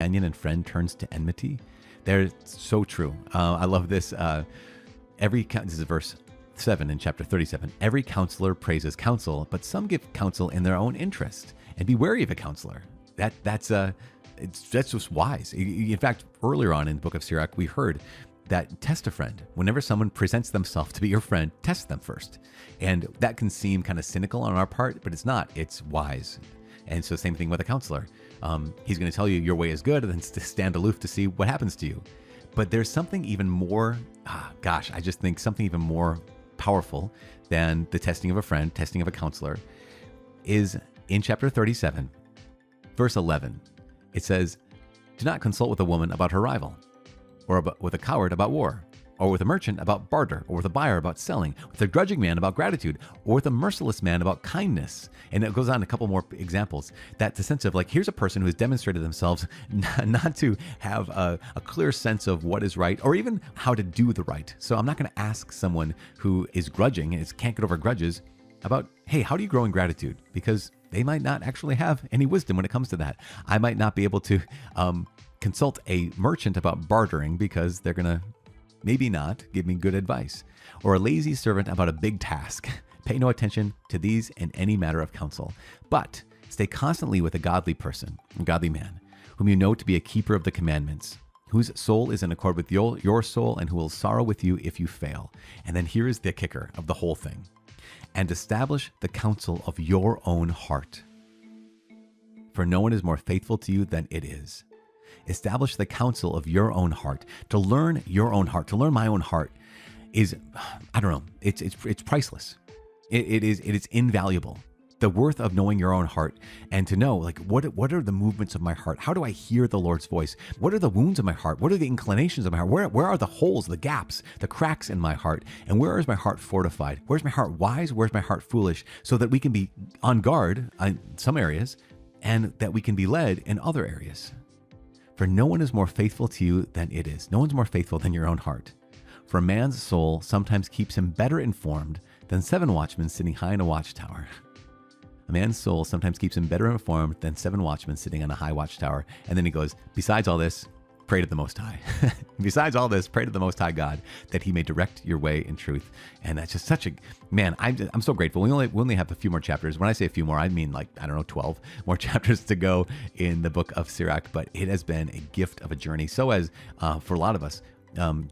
companion and friend turns to enmity. They're so true. I love this. This is verse 7 in chapter 37. Every counselor praises counsel, but some give counsel in their own interest. And be wary of a counselor. That's just wise. In fact, earlier on in the book of Sirach, we heard that test a friend. Whenever someone presents themselves to be your friend, test them first. And that can seem kind of cynical on our part, but it's not. It's wise. And so same thing with a counselor. He's going to tell you your way is good and then to stand aloof to see what happens to you. But there's something even more, I just think something even more powerful than the testing of a friend, testing of a counselor, is in chapter 37, verse 11. It says, do not consult with a woman about her rival, or with a coward about war, or with a merchant about barter, or with a buyer about selling, with a grudging man about gratitude, or with a merciless man about kindness. And it goes on a couple more examples. That's the sense of like, here's a person who has demonstrated themselves not to have a clear sense of what is right, or even how to do the right. So I'm not going to ask someone who is grudging and can't get over grudges about, hey, how do you grow in gratitude? Because they might not actually have any wisdom when it comes to that. I might not be able to consult a merchant about bartering because they're going to maybe not give me good advice. Or a lazy servant about a big task. Pay no attention to these in any matter of counsel, but stay constantly with a godly person, a godly man, whom you know to be a keeper of the commandments, whose soul is in accord with your soul, and who will sorrow with you if you fail. And then here is the kicker of the whole thing. And establish the counsel of your own heart. For no one is more faithful to you than it is. Establish the counsel of your own heart. To learn your own heart, to learn my own heart is, I don't know, it's priceless. It is invaluable. The worth of knowing your own heart and to know, like, what are the movements of my heart? How do I hear the Lord's voice? What are the wounds of my heart? What are the inclinations of my heart? Where are the holes, the gaps, the cracks in my heart? And where is my heart fortified? Where's my heart wise? Where's my heart foolish? So that we can be on guard in some areas and that we can be led in other areas. For no one is more faithful to you than it is. No one's more faithful than your own heart. For a man's soul sometimes keeps him better informed than 7 watchmen sitting high in a watchtower. A man's soul sometimes keeps him better informed than 7 watchmen sitting on a high watchtower. And then he goes, besides all this, pray to the Most High. Besides all this, pray to the Most High God that he may direct your way in truth. And that's just such a, man, I'm so grateful. We only have a few more chapters. When I say a few more, I mean 12 more chapters to go in the book of Sirach. But it has been a gift of a journey. So as for a lot of us,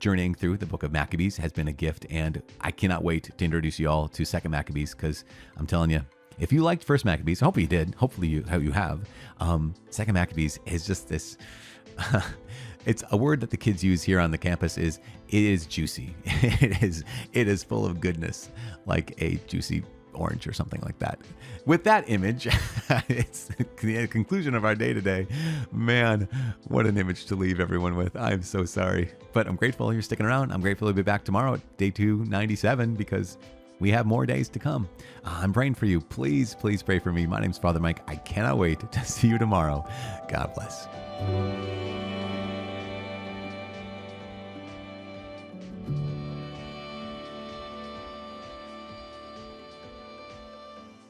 journeying through the book of Maccabees has been a gift. And I cannot wait to introduce you all to 2nd Maccabees, because I'm telling you, if you liked 1st Maccabees, I hope you did. Hopefully you have. 2nd Maccabees is just this. It's a word that the kids use here on the campus. It is juicy. It is full of goodness, like a juicy orange or something like that. With that image, it's the conclusion of our day today. Man, what an image to leave everyone with. I'm so sorry, but I'm grateful you're sticking around. I'm grateful to be back tomorrow at day 297 because we have more days to come. I'm praying for you. Please, please pray for me. My name's Father Mike. I cannot wait to see you tomorrow. God bless.